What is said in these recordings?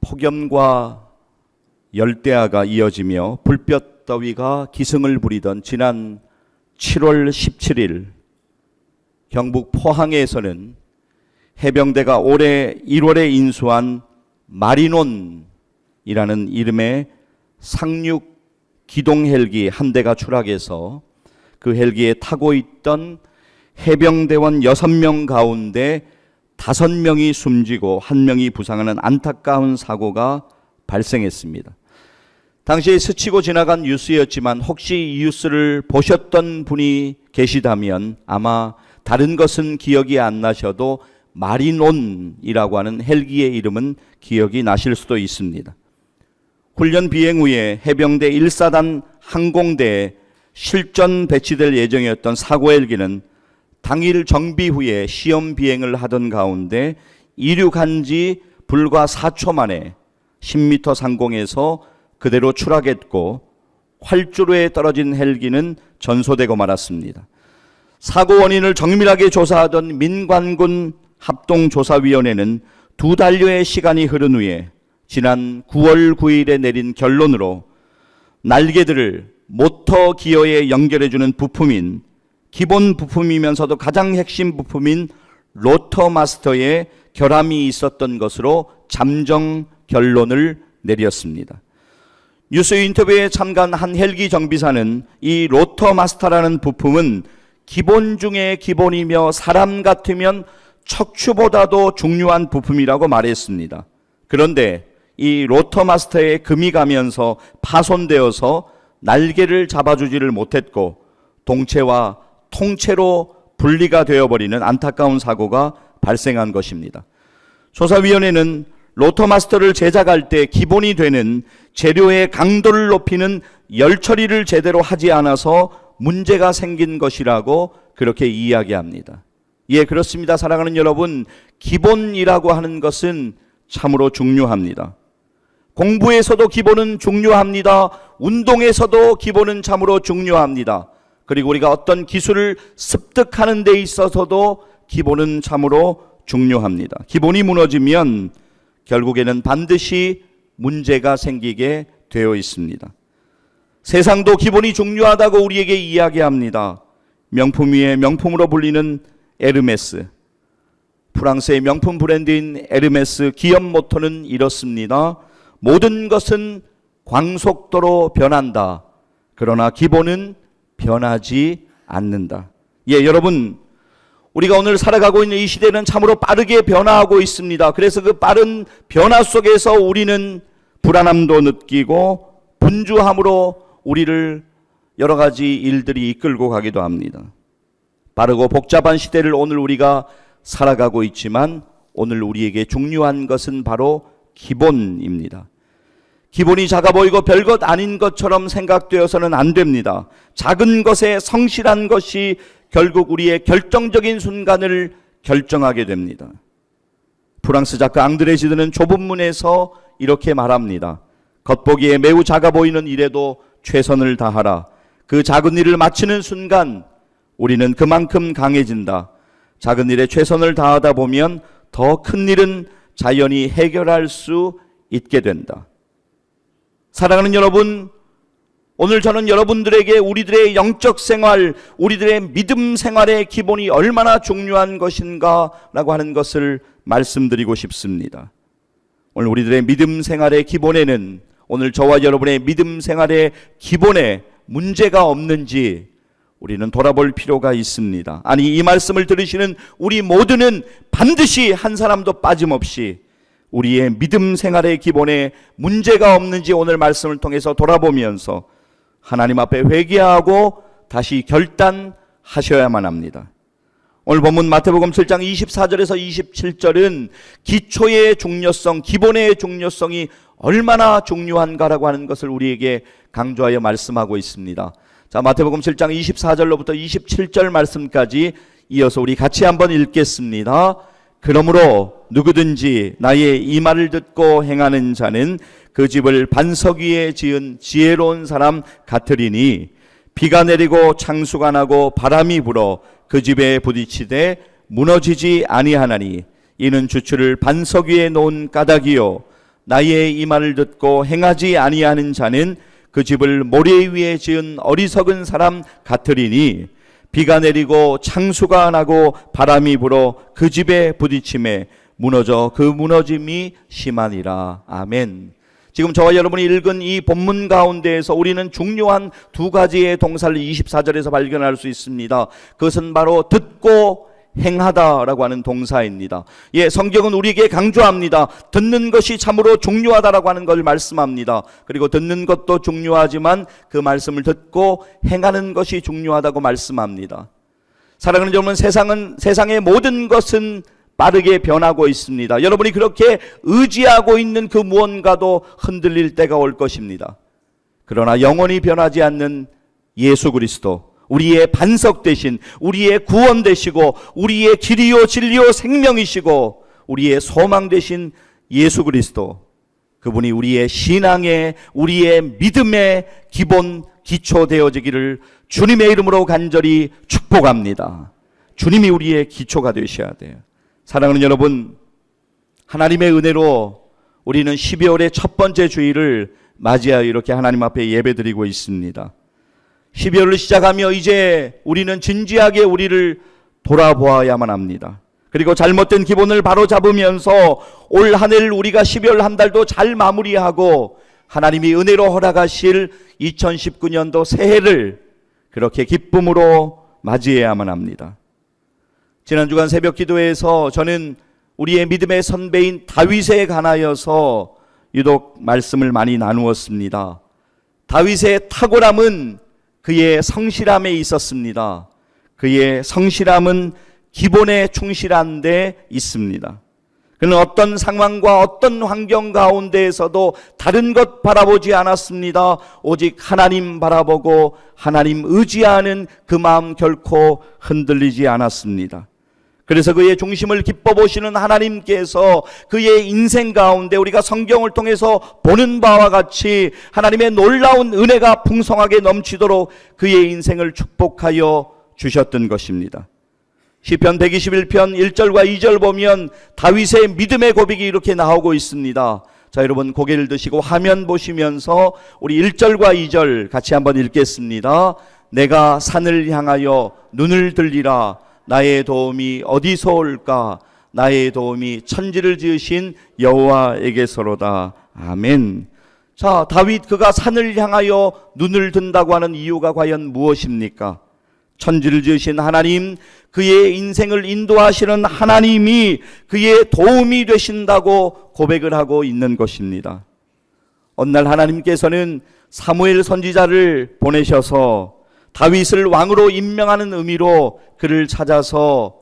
폭염과 열대야가 이어지며 불볕더위가 기승을 부리던 지난 7월 17일 경북 포항에서는 해병대가 올해 1월에 인수한 마리논이라는 이름의 상륙 기동 헬기 한 대가 추락해서 그 헬기에 타고 있던 해병대원 6명 가운데 5명이 숨지고 1명이 부상하는 안타까운 사고가 발생했습니다. 당시에 스치고 지나간 뉴스였지만 혹시 이 뉴스를 보셨던 분이 계시다면 아마 다른 것은 기억이 안 나셔도 마리논이라고 하는 헬기의 이름은 기억이 나실 수도 있습니다. 훈련 비행 후에 해병대 1사단 항공대에 실전 배치될 예정이었던 사고 헬기는 당일 정비 후에 시험 비행을 하던 가운데 이륙한 지 불과 4초 만에 10m 상공에서 그대로 추락했고 활주로에 떨어진 헬기는 전소되고 말았습니다. 사고 원인을 정밀하게 조사하던 민관군 합동조사위원회는 2달여의 시간이 흐른 후에 지난 9월 9일에 내린 결론으로 날개들을 모터 기어에 연결해주는 부품인 기본 부품이면서도 가장 핵심 부품인 로터 마스터에 결함이 있었던 것으로 잠정 결론을 내렸습니다. 뉴스 인터뷰에 참가한 한 헬기 정비사는 이 로터 마스터라는 부품은 기본 중에 기본이며 사람 같으면 척추보다도 중요한 부품이라고 말했습니다. 그런데 이 로터 마스터에 금이 가면서 파손되어서 날개를 잡아주지를 못했고 동체와 통째로 분리가 되어버리는 안타까운 사고가 발생한 것입니다. 조사위원회는 로터 마스터를 제작할 때 기본이 되는 재료의 강도를 높이는 열 처리를 제대로 하지 않아서 문제가 생긴 것이라고 그렇게 이야기합니다. 예, 그렇습니다. 사랑하는 여러분, 기본이라고 하는 것은 참으로 중요합니다. 공부에서도 기본은 중요합니다. 운동에서도 기본은 참으로 중요합니다. 그리고 우리가 어떤 기술을 습득하는 데 있어서도 기본은 참으로 중요합니다. 기본이 무너지면 결국에는 반드시 문제가 생기게 되어 있습니다. 세상도 기본이 중요하다고 우리에게 이야기합니다. 명품 위에 명품으로 불리는 에르메스, 프랑스의 명품 브랜드인 에르메스 기업 모토는 이렇습니다. 모든 것은 광속도로 변한다. 그러나 기본은 변하지 않는다. 예, 여러분, 우리가 오늘 살아가고 있는 이 시대는 참으로 빠르게 변화하고 있습니다. 그래서 그 빠른 변화 속에서 우리는 불안함도 느끼고 분주함으로 우리를 여러 가지 일들이 이끌고 가기도 합니다. 빠르고 복잡한 시대를 오늘 우리가 살아가고 있지만 오늘 우리에게 중요한 것은 바로 기본입니다. 기본이 작아 보이고 별것 아닌 것처럼 생각되어서는 안 됩니다. 작은 것에 성실한 것이 결국 우리의 결정적인 순간을 결정하게 됩니다. 프랑스 작가 앙드레 지드는 좁은 문에서 이렇게 말합니다. 겉보기에 매우 작아 보이는 일에도 최선을 다하라. 그 작은 일을 마치는 순간 우리는 그만큼 강해진다. 작은 일에 최선을 다하다 보면 더 큰 일은 자연히 해결할 수 있게 된다. 사랑하는 여러분, 오늘 저는 여러분들에게 우리들의 영적 생활, 우리들의 믿음 생활의 기본이 얼마나 중요한 것인가 라고 하는 것을 말씀드리고 싶습니다. 오늘 우리들의 믿음 생활의 기본에는 오늘 저와 여러분의 믿음 생활의 기본에 문제가 없는지 우리는 돌아볼 필요가 있습니다. 아니, 이 말씀을 들으시는 우리 모두는 반드시 한 사람도 빠짐없이 우리의 믿음 생활의 기본에 문제가 없는지 오늘 말씀을 통해서 돌아보면서 하나님 앞에 회개하고 다시 결단하셔야만 합니다. 오늘 본문 마태복음 7장 24절에서 27절은 기초의 중요성, 기본의 중요성이 얼마나 중요한가라고 하는 것을 우리에게 강조하여 말씀하고 있습니다. 자, 마태복음 7장 24절로부터 27절 말씀까지 이어서 우리 같이 한번 읽겠습니다. 그러므로 누구든지 나의 이 말을 듣고 행하는 자는 그 집을 반석 위에 지은 지혜로운 사람 같으리니 비가 내리고 창수가 나고 바람이 불어 그 집에 부딪히되 무너지지 아니하나니 이는 주추를 반석 위에 놓은 까닭이요 나의 이 말을 듣고 행하지 아니하는 자는 그 집을 모래 위에 지은 어리석은 사람 같으리니 비가 내리고 창수가 나고 바람이 불어 그 집에 부딪힘에 무너져 그 무너짐이 심하니라. 아멘. 지금 저와 여러분이 읽은 이 본문 가운데에서 우리는 중요한 두 가지의 동사를 24절에서 발견할 수 있습니다. 그것은 바로 듣고 행하다라고 하는 동사입니다. 예, 성경은 우리에게 강조합니다. 듣는 것이 참으로 중요하다라고 하는 걸 말씀합니다. 그리고 듣는 것도 중요하지만 그 말씀을 듣고 행하는 것이 중요하다고 말씀합니다. 사랑하는 여러분, 세상의 모든 것은 빠르게 변하고 있습니다. 여러분이 그렇게 의지하고 있는 그 무언가도 흔들릴 때가 올 것입니다. 그러나 영원히 변하지 않는 예수 그리스도, 우리의 반석 되신, 우리의 구원 되시고, 우리의 길이요 진리요 생명이시고, 우리의 소망 되신 예수 그리스도, 그분이 우리의 신앙의, 우리의 믿음의 기본 기초 되어지기를 주님의 이름으로 간절히 축복합니다. 주님이 우리의 기초가 되셔야 돼요. 사랑하는 여러분, 하나님의 은혜로 우리는 12월의 첫 번째 주일을 맞이하여 이렇게 하나님 앞에 예배드리고 있습니다. 12월을 시작하며 이제 우리는 진지하게 우리를 돌아보아야만 합니다. 그리고 잘못된 기본을 바로 잡으면서 올 한 해를 우리가 12월 한 달도 잘 마무리하고 하나님이 은혜로 허락하실 2019년도 새해를 그렇게 기쁨으로 맞이해야만 합니다. 지난 주간 새벽 기도에서 저는 우리의 믿음의 선배인 다윗에 관하여서 유독 말씀을 많이 나누었습니다. 다윗의 탁월함은 그의 성실함에 있었습니다. 그의 성실함은 기본에 충실한 데 있습니다. 그는 어떤 상황과 어떤 환경 가운데에서도 다른 것 바라보지 않았습니다. 오직 하나님 바라보고 하나님 의지하는 그 마음 결코 흔들리지 않았습니다. 그래서 그의 중심을 기뻐 보시는 하나님께서 그의 인생 가운데 우리가 성경을 통해서 보는 바와 같이 하나님의 놀라운 은혜가 풍성하게 넘치도록 그의 인생을 축복하여 주셨던 것입니다. 시편 121편 1절과 2절 보면 다윗의 믿음의 고백이 이렇게 나오고 있습니다. 자, 여러분 고개를 드시고 화면 보시면서 우리 1절과 2절 같이 한번 읽겠습니다. 내가 산을 향하여 눈을 들리라. 나의 도움이 어디서 올까? 나의 도움이 천지를 지으신 여호와에게서로다. 아멘. 자, 다윗 그가 산을 향하여 눈을 든다고 하는 이유가 과연 무엇입니까? 천지를 지으신 하나님, 그의 인생을 인도하시는 하나님이 그의 도움이 되신다고 고백을 하고 있는 것입니다. 어느 날 하나님께서는 사무엘 선지자를 보내셔서 다윗을 왕으로 임명하는 의미로 그를 찾아서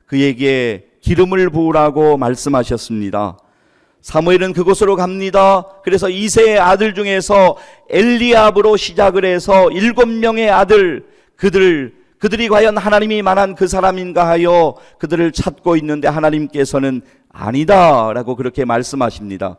그에게 기름을 부으라고 말씀하셨습니다. 사무엘은 그곳으로 갑니다. 그래서 이새의 아들 중에서 엘리압으로 시작을 해서 7명의 아들, 그들이 과연 하나님이 만한 그 사람인가 하여 그들을 찾고 있는데 하나님께서는 아니다라고 그렇게 말씀하십니다.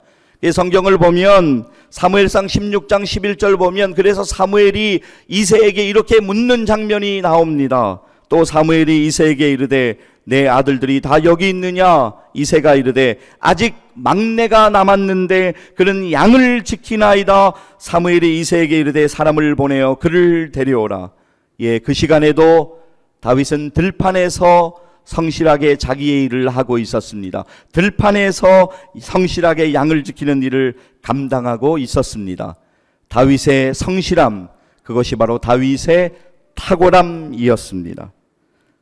성경을 보면 사무엘상 16장 11절 보면 그래서 사무엘이 이새에게 이렇게 묻는 장면이 나옵니다. 또 사무엘이 이새에게 이르되 내 아들들이 다 여기 있느냐? 이새가 이르되 아직 막내가 남았는데 그는 양을 지키나이다. 사무엘이 이새에게 이르되 사람을 보내어 그를 데려오라. 예, 그 시간에도 다윗은 들판에서 성실하게 자기의 일을 하고 있었습니다. 들판에서 성실하게 양을 지키는 일을 감당하고 있었습니다. 다윗의 성실함, 그것이 바로 다윗의 탁월함이었습니다.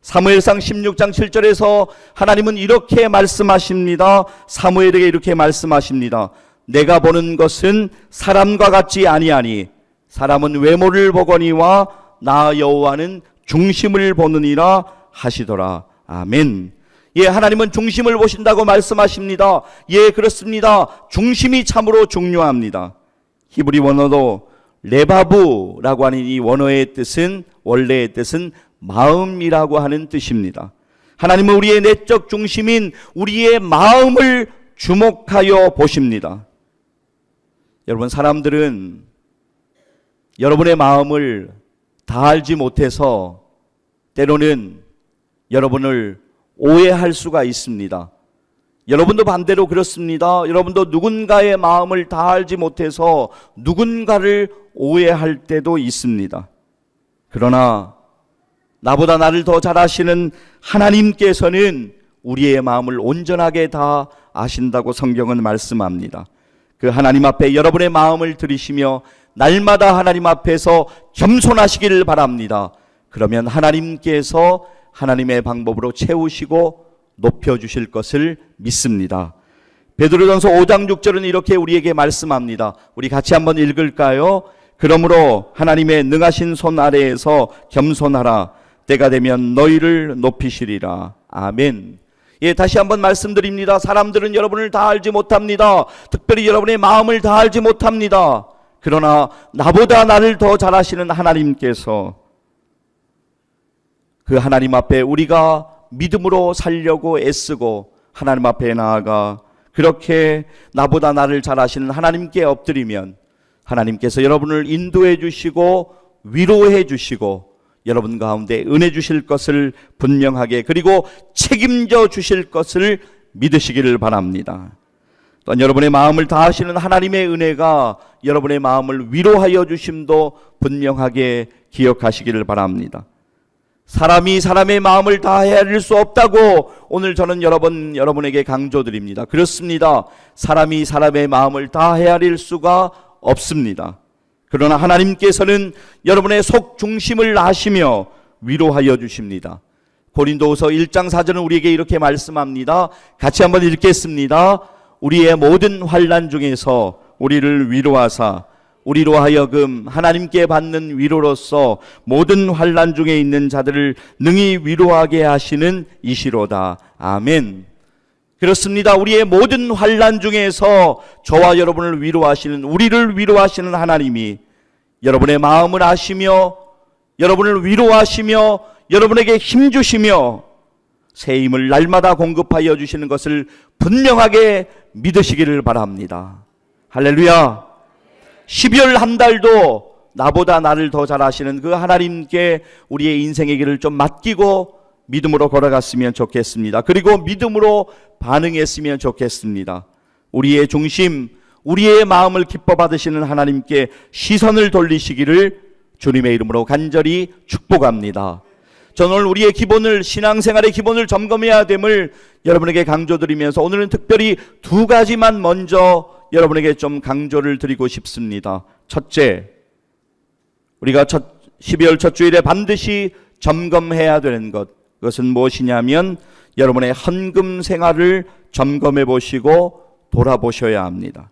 사무엘상 16장 7절에서 하나님은 이렇게 말씀하십니다. 사무엘에게 이렇게 말씀하십니다. 내가 보는 것은 사람과 같지 아니하니 사람은 외모를 보거니와 나 여호와는 중심을 보느니라 하시더라. 아멘. 예, 하나님은 중심을 보신다고 말씀하십니다. 예, 그렇습니다. 중심이 참으로 중요합니다. 히브리 원어도 레바브라고 하는 이 원어의 뜻은, 원래의 뜻은 마음이라고 하는 뜻입니다. 하나님은 우리의 내적 중심인 우리의 마음을 주목하여 보십니다. 여러분, 사람들은 여러분의 마음을 다 알지 못해서 때로는 여러분을 오해할 수가 있습니다. 여러분도 반대로 그렇습니다. 여러분도 누군가의 마음을 다 알지 못해서 누군가를 오해할 때도 있습니다. 그러나 나보다 나를 더 잘 아시는 하나님께서는 우리의 마음을 온전하게 다 아신다고 성경은 말씀합니다. 그 하나님 앞에 여러분의 마음을 들이시며 날마다 하나님 앞에서 겸손하시기를 바랍니다. 그러면 하나님께서 하나님의 방법으로 채우시고 높여주실 것을 믿습니다. 베드로전서 5장 6절은 이렇게 우리에게 말씀합니다. 우리 같이 한번 읽을까요? 그러므로 하나님의 능하신 손 아래에서 겸손하라. 때가 되면 너희를 높이시리라. 아멘. 예, 다시 한번 말씀드립니다. 사람들은 여러분을 다 알지 못합니다. 특별히 여러분의 마음을 다 알지 못합니다. 그러나 나보다 나를 더 잘 아시는 하나님께서, 그 하나님 앞에 우리가 믿음으로 살려고 애쓰고 하나님 앞에 나아가 그렇게 나보다 나를 잘 아시는 하나님께 엎드리면 하나님께서 여러분을 인도해 주시고 위로해 주시고 여러분 가운데 은혜 주실 것을 분명하게, 그리고 책임져 주실 것을 믿으시기를 바랍니다. 또한 여러분의 마음을 다하시는 하나님의 은혜가 여러분의 마음을 위로하여 주심도 분명하게 기억하시기를 바랍니다. 사람이 사람의 마음을 다 헤아릴 수 없다고 오늘 저는 여러분에게 강조드립니다. 그렇습니다. 사람이 사람의 마음을 다 헤아릴 수가 없습니다. 그러나 하나님께서는 여러분의 속 중심을 아시며 위로하여 주십니다. 고린도후서 1장 4절은 우리에게 이렇게 말씀합니다. 같이 한번 읽겠습니다. 우리의 모든 환난 중에서 우리를 위로하사 우리로 하여금 하나님께 받는 위로로서 모든 환난 중에 있는 자들을 능히 위로하게 하시는 이시로다. 아멘. 그렇습니다. 우리의 모든 환난 중에서 저와 여러분을 위로하시는, 우리를 위로하시는 하나님이 여러분의 마음을 아시며 여러분을 위로하시며 여러분에게 힘 주시며 새 힘을 날마다 공급하여 주시는 것을 분명하게 믿으시기를 바랍니다. 할렐루야. 12월 한 달도 나보다 나를 더 잘 아시는 그 하나님께 우리의 인생의 길을 좀 맡기고 믿음으로 걸어갔으면 좋겠습니다. 그리고 믿음으로 반응했으면 좋겠습니다. 우리의 중심, 우리의 마음을 기뻐 받으시는 하나님께 시선을 돌리시기를 주님의 이름으로 간절히 축복합니다. 저는 오늘 우리의 기본을, 신앙생활의 기본을 점검해야 됨을 여러분에게 강조드리면서 오늘은 특별히 두 가지만 먼저 여러분에게 좀 강조를 드리고 싶습니다. 첫째, 우리가 12월 첫 주일에 반드시 점검해야 되는 것, 그것은 무엇이냐면 여러분의 헌금 생활을 점검해 보시고 돌아보셔야 합니다.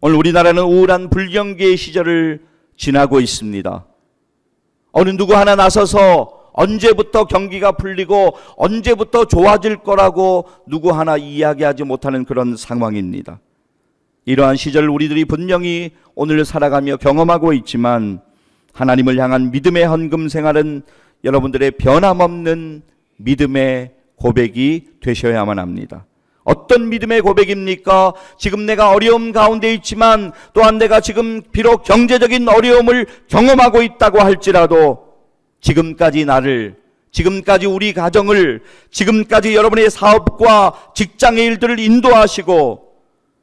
오늘 우리나라는 우울한 불경기의 시절을 지나고 있습니다. 어느 누구 하나 나서서 언제부터 경기가 풀리고 언제부터 좋아질 거라고 누구 하나 이야기하지 못하는 그런 상황입니다. 이러한 시절을 우리들이 분명히 오늘 살아가며 경험하고 있지만 하나님을 향한 믿음의 헌금 생활은 여러분들의 변함없는 믿음의 고백이 되셔야만 합니다. 어떤 믿음의 고백입니까? 지금 내가 어려움 가운데 있지만 또한 내가 지금 비록 경제적인 어려움을 경험하고 있다고 할지라도 지금까지 나를, 지금까지 우리 가정을, 지금까지 여러분의 사업과 직장의 일들을 인도하시고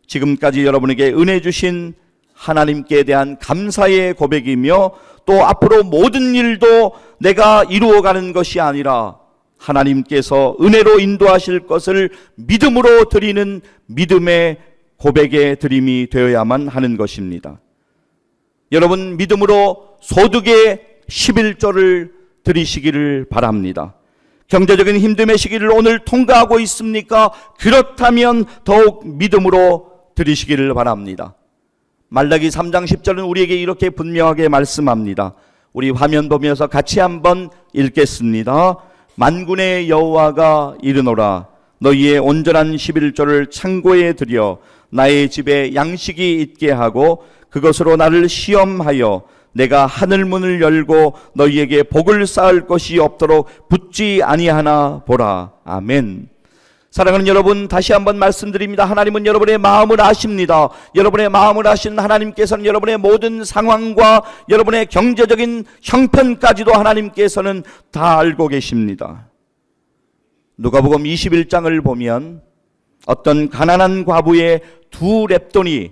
지금까지 여러분에게 은혜 주신 하나님께 대한 감사의 고백이며 또 앞으로 모든 일도 내가 이루어가는 것이 아니라 하나님께서 은혜로 인도하실 것을 믿음으로 드리는 믿음의 고백의 드림이 되어야만 하는 것입니다. 여러분, 믿음으로 소득의 11조를 드리시기를 바랍니다. 경제적인 힘듦의 시기를 오늘 통과하고 있습니까? 그렇다면 더욱 믿음으로 드리시기를 바랍니다. 말라기 3장 10절은 우리에게 이렇게 분명하게 말씀합니다. 우리 화면 보면서 같이 한번 읽겠습니다. 만군의 여호와가 이르노라. 너희의 온전한 11조를 창고에 들여 나의 집에 양식이 있게 하고 그것으로 나를 시험하여 내가 하늘문을 열고 너희에게 복을 쌓을 것이 없도록 붙지 아니하나 보라. 아멘. 사랑하는 여러분, 다시 한번 말씀드립니다. 하나님은 여러분의 마음을 아십니다. 여러분의 마음을 아시는 하나님께서는 여러분의 모든 상황과 여러분의 경제적인 형편까지도 하나님께서는 다 알고 계십니다. 누가복음 21장을 보면 어떤 가난한 과부의 2렙돈이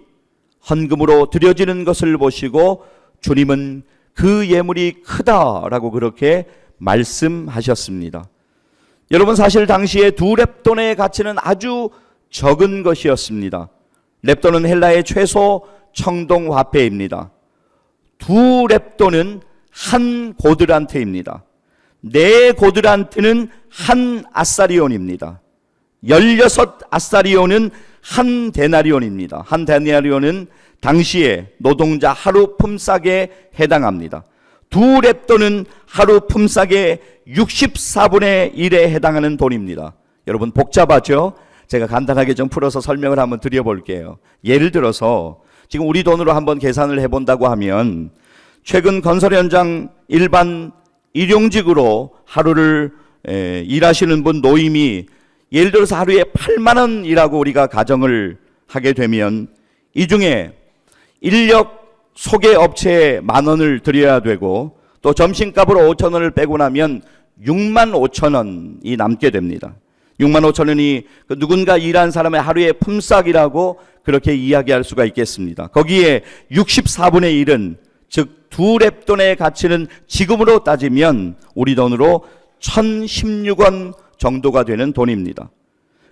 헌금으로 드려지는 것을 보시고 주님은 그 예물이 크다라고 그렇게 말씀하셨습니다. 여러분, 사실 당시에 2렙돈의 가치는 아주 적은 것이었습니다. 렙돈은 헬라의 최소 청동 화폐입니다. 2렙돈은 한 고드란트입니다. 4고드란트는 한 아사리온입니다. 16 아사리온은 한 데나리온입니다. 한 데나리온은 당시에 노동자 하루 품삯에 해당합니다. 2렙돈은 하루 품삯의 64분의 1에 해당하는 돈입니다. 여러분, 복잡하죠? 제가 간단하게 좀 풀어서 설명을 한번 드려볼게요. 예를 들어서 지금 우리 돈으로 한번 계산을 해본다고 하면 최근 건설 현장 일반 일용직으로 하루를 일하시는 분 노임이 예를 들어서 하루에 8만 원 일하고 우리가 가정을 하게 되면 이 중에 인력 소개 업체에 10,000원을 드려야 되고 또 점심값으로 5,000원을 빼고 나면 65,000원이 남게 됩니다. 65,000원이 그 누군가 일한 사람의 하루의 품삯이라고 그렇게 이야기할 수가 있겠습니다. 거기에 64분의 1은 즉 2렙돈의 가치는 지금으로 따지면 우리 돈으로 1,016원 정도가 되는 돈입니다.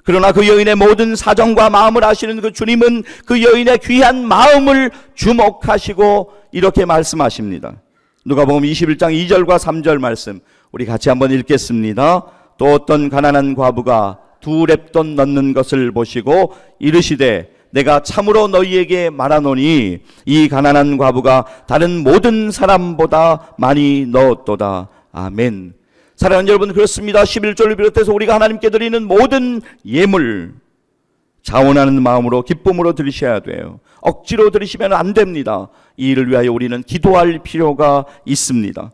그러나 그 여인의 모든 사정과 마음을 아시는 그 주님은 그 여인의 귀한 마음을 주목하시고 이렇게 말씀하십니다. 누가복음 21장 2절과 3절 말씀 우리 같이 한번 읽겠습니다. 또 어떤 가난한 과부가 2렙돈 넣는 것을 보시고 이르시되 내가 참으로 너희에게 말하노니 이 가난한 과부가 다른 모든 사람보다 많이 넣었도다. 아멘. 사랑하는 여러분, 그렇습니다. 11절을 비롯해서 우리가 하나님께 드리는 모든 예물 자원하는 마음으로 기쁨으로 드리셔야 돼요. 억지로 드리시면 안 됩니다. 이 일을 위하여 우리는 기도할 필요가 있습니다.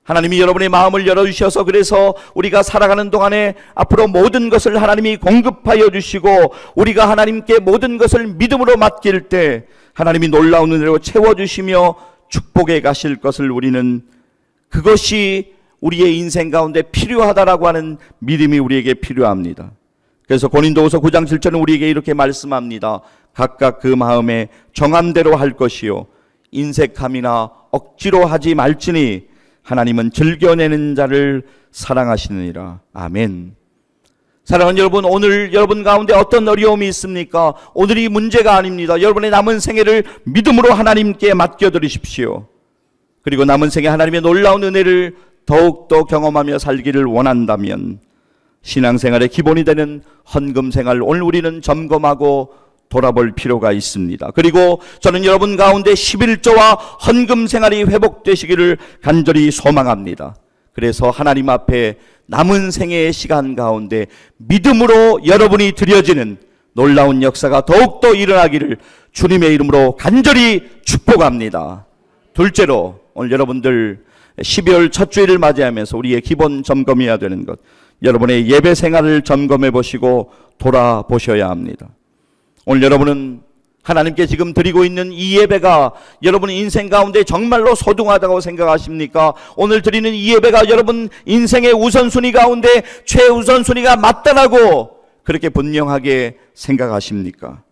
하나님이 여러분의 마음을 열어주셔서 그래서 우리가 살아가는 동안에 앞으로 모든 것을 하나님이 공급하여 주시고 우리가 하나님께 모든 것을 믿음으로 맡길 때 하나님이 놀라운 은혜로 채워주시며 축복해 가실 것을 우리는 그것이 우리의 인생 가운데 필요하다라고 하는 믿음이 우리에게 필요합니다. 그래서 고린도후서 9장 7절은 우리에게 이렇게 말씀합니다. 각각 그 마음에 정한 대로 할 것이요 인색함이나 억지로 하지 말지니 하나님은 즐겨내는 자를 사랑하시느니라. 아멘. 사랑하는 여러분, 오늘 여러분 가운데 어떤 어려움이 있습니까? 오늘이 문제가 아닙니다. 여러분의 남은 생애를 믿음으로 하나님께 맡겨드리십시오. 그리고 남은 생에 하나님의 놀라운 은혜를 더욱더 경험하며 살기를 원한다면 신앙생활의 기본이 되는 헌금생활 오늘 우리는 점검하고 돌아볼 필요가 있습니다. 그리고 저는 여러분 가운데 11조와 헌금생활이 회복되시기를 간절히 소망합니다. 그래서 하나님 앞에 남은 생애의 시간 가운데 믿음으로 여러분이 드려지는 놀라운 역사가 더욱더 일어나기를 주님의 이름으로 간절히 축복합니다. 둘째로 오늘 여러분들 12월 첫 주일을 맞이하면서 우리의 기본 점검해야 되는 것, 여러분의 예배 생활을 점검해 보시고 돌아보셔야 합니다. 오늘 여러분은 하나님께 지금 드리고 있는 이 예배가 여러분 인생 가운데 정말로 소중하다고 생각하십니까? 오늘 드리는 이 예배가 여러분 인생의 우선순위 가운데 최우선순위가 맞다라고 그렇게 분명하게 생각하십니까?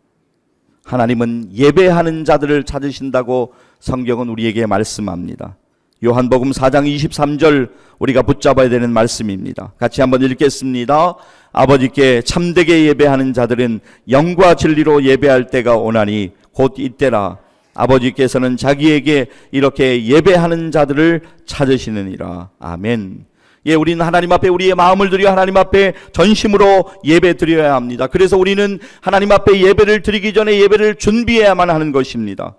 하나님은 예배하는 자들을 찾으신다고 성경은 우리에게 말씀합니다. 요한복음 4장 23절 우리가 붙잡아야 되는 말씀입니다. 같이 한번 읽겠습니다. 아버지께 참되게 예배하는 자들은 영과 진리로 예배할 때가 오나니 곧 이때라. 아버지께서는 자기에게 이렇게 예배하는 자들을 찾으시느니라. 아멘. 예, 우리는 하나님 앞에 우리의 마음을 드려 하나님 앞에 전심으로 예배 드려야 합니다. 그래서 우리는 하나님 앞에 예배를 드리기 전에 예배를 준비해야만 하는 것입니다.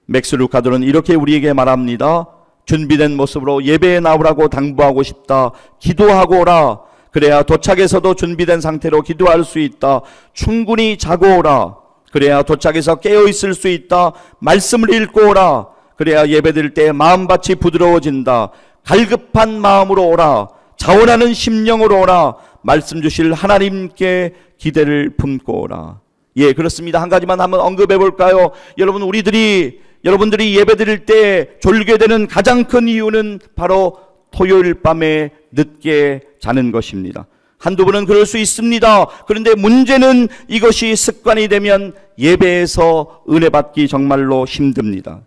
맥스 루카도는 이렇게 우리에게 말합니다. 준비된 모습으로 예배에 나오라고 당부하고 싶다. 기도하고 오라. 그래야 도착해서도 준비된 상태로 기도할 수 있다. 충분히 자고 오라. 그래야 도착해서 깨어있을 수 있다. 말씀을 읽고 오라. 그래야 예배드릴 때 마음밭이 부드러워진다. 갈급한 마음으로 오라. 자원하는 심령으로 오라. 말씀 주실 하나님께 기대를 품고 오라. 예, 그렇습니다. 한 가지만 한번 언급해 볼까요? 여러분들이 예배드릴 때 졸게 되는 가장 큰 이유는 바로 토요일 밤에 늦게 자는 것입니다. 한두 번은 그럴 수 있습니다. 그런데 문제는 이것이 습관이 되면 예배에서 은혜 받기 정말로 힘듭니다.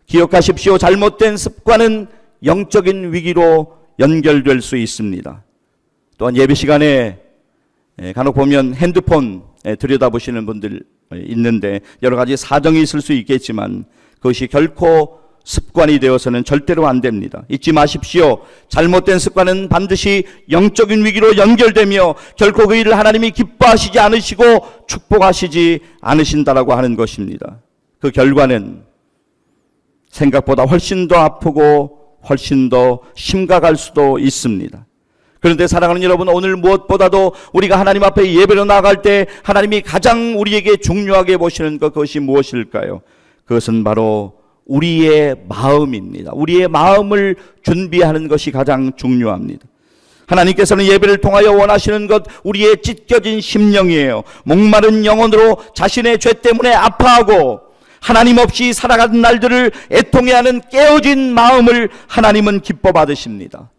기억하십시오. 잘못된 습관은 영적인 위기로 연결될 수 있습니다. 또한 예배 시간에 간혹 보면 핸드폰 들여다보시는 분들 있는데 여러 가지 사정이 있을 수 있겠지만 그것이 결코 습관이 되어서는 절대로 안 됩니다. 잊지 마십시오. 잘못된 습관은 반드시 영적인 위기로 연결되며 결코 그 일을 하나님이 기뻐하시지 않으시고 축복하시지 않으신다라고 하는 것입니다. 그 결과는 생각보다 훨씬 더 아프고 훨씬 더 심각할 수도 있습니다. 그런데 사랑하는 여러분, 오늘 무엇보다도 우리가 하나님 앞에 예배로 나아갈 때 하나님이 가장 우리에게 중요하게 보시는 것, 그것이 무엇일까요? 그것은 바로 우리의 마음입니다. 우리의 마음을 준비하는 것이 가장 중요합니다. 하나님께서는 예배를 통하여 원하시는 것, 우리의 찢겨진 심령이에요. 목마른 영혼으로 자신의 죄 때문에 아파하고 하나님 없이 살아가는 날들을 애통해하는 깨어진 마음을 하나님은 기뻐 받으십니다.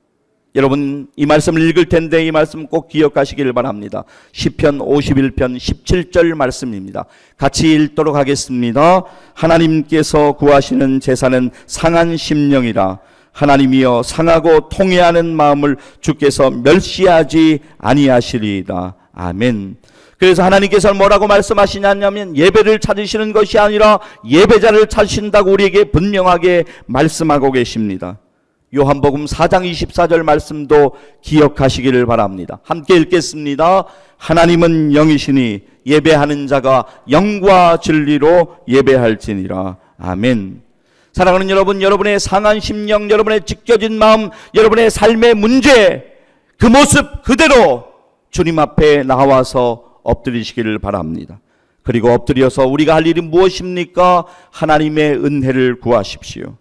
여러분, 이 말씀을 읽을 텐데 이 말씀 꼭 기억하시길 바랍니다. 시편 51편 17절 말씀입니다. 같이 읽도록 하겠습니다. 하나님께서 구하시는 제사는 상한 심령이라. 하나님이여 상하고 통회하는 마음을 주께서 멸시하지 아니하시리이다. 아멘. 그래서 하나님께서 뭐라고 말씀하시냐면 예배를 찾으시는 것이 아니라 예배자를 찾으신다고 우리에게 분명하게 말씀하고 계십니다. 요한복음 4장 24절 말씀도 기억하시기를 바랍니다. 함께 읽겠습니다. 하나님은 영이시니 예배하는 자가 영과 진리로 예배할지니라. 아멘. 사랑하는 여러분, 여러분의 상한 심령, 여러분의 찢겨진 마음, 여러분의 삶의 문제, 그 모습 그대로 주님 앞에 나와서 엎드리시기를 바랍니다. 그리고 엎드려서 우리가 할 일이 무엇입니까? 하나님의 은혜를 구하십시오.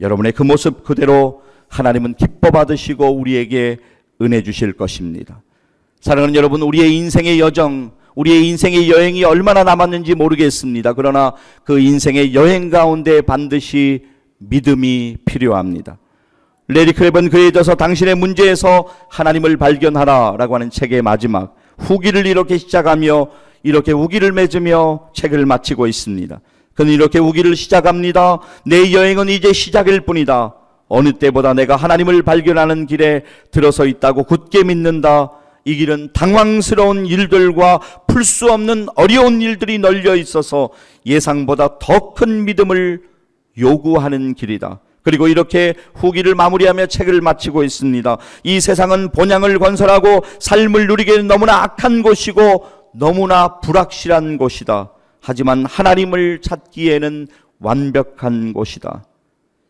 여러분의 그 모습 그대로 하나님은 기뻐 받으시고 우리에게 은혜 주실 것입니다. 사랑하는 여러분, 우리의 인생의 여정, 우리의 인생의 여행이 얼마나 남았는지 모르겠습니다. 그러나 그 인생의 여행 가운데 반드시 믿음이 필요합니다. 레리 크랩은 그에 져서 당신의 문제에서 하나님을 발견하라라고 하는 책의 마지막 후기를 이렇게 시작하며 이렇게 우기를 맺으며 책을 마치고 있습니다. 그는 이렇게 우기를 시작합니다. 내 여행은 이제 시작일 뿐이다. 어느 때보다 내가 하나님을 발견하는 길에 들어서 있다고 굳게 믿는다. 이 길은 당황스러운 일들과 풀 수 없는 어려운 일들이 널려 있어서 예상보다 더 큰 믿음을 요구하는 길이다. 그리고 이렇게 후기를 마무리하며 책을 마치고 있습니다. 이 세상은 본향을 건설하고 삶을 누리기에는 너무나 악한 곳이고 너무나 불확실한 곳이다. 하지만 하나님을 찾기에는 완벽한 곳이다.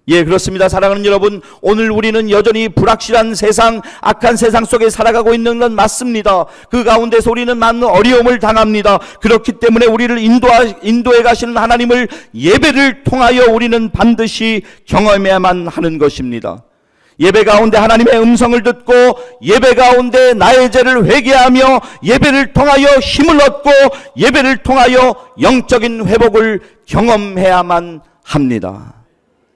예, 그렇습니다. 사랑하는 여러분, 오늘 우리는 여전히 불확실한 세상, 악한 세상 속에 살아가고 있는 건 맞습니다. 그 가운데서 우리는 많은 어려움을 당합니다. 그렇기 때문에 우리를 인도해 가시는 하나님을 예배를 통하여 우리는 반드시 경험해야만 하는 것입니다. 예배 가운데 하나님의 음성을 듣고 예배 가운데 나의 죄를 회개하며 예배를 통하여 힘을 얻고 예배를 통하여 영적인 회복을 경험해야만 합니다.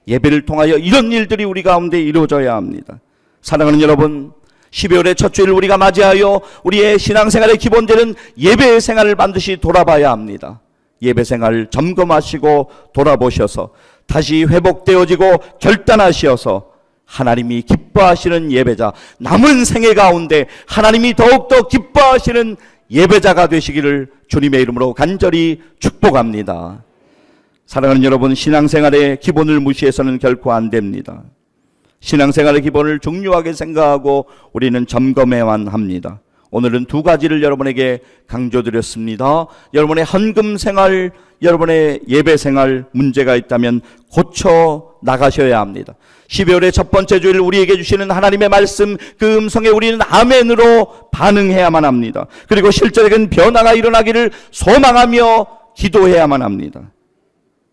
예배를 통하여 이런 일들이 우리 가운데 이루어져야 합니다. 사랑하는 여러분, 12월의 첫 주일 우리가 맞이하여 우리의 신앙생활의 기본되는 예배의 생활을 반드시 돌아봐야 합니다. 예배 생활을 점검하시고 돌아보셔서 다시 회복되어지고 결단하셔서 하나님이 기뻐하시는 예배자, 남은 생애 가운데 하나님이 더욱더 기뻐하시는 예배자가 되시기를 주님의 이름으로 간절히 축복합니다. 사랑하는 여러분, 신앙생활의 기본을 무시해서는 결코 안 됩니다. 신앙생활의 기본을 중요하게 생각하고 우리는 점검해야만 합니다. 오늘은 두 가지를 여러분에게 강조드렸습니다. 여러분의 헌금 생활, 여러분의 예배 생활 문제가 있다면 고쳐 나가셔야 합니다. 12월의 첫 번째 주일 우리에게 주시는 하나님의 말씀, 그 음성에 우리는 아멘으로 반응해야만 합니다. 그리고 실제적인 변화가 일어나기를 소망하며 기도해야만 합니다.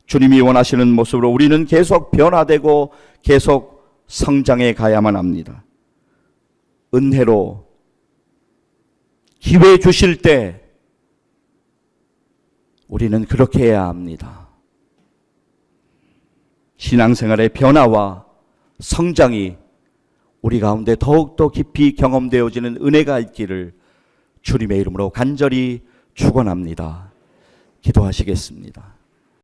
주님이 원하시는 모습으로 우리는 계속 변화되고 계속 성장해 가야만 합니다. 은혜로 기회 주실 때 우리는 그렇게 해야 합니다. 신앙생활의 변화와 성장이 우리 가운데 더욱더 깊이 경험되어지는 은혜가 있기를 주님의 이름으로 간절히 축원합니다. 기도하시겠습니다.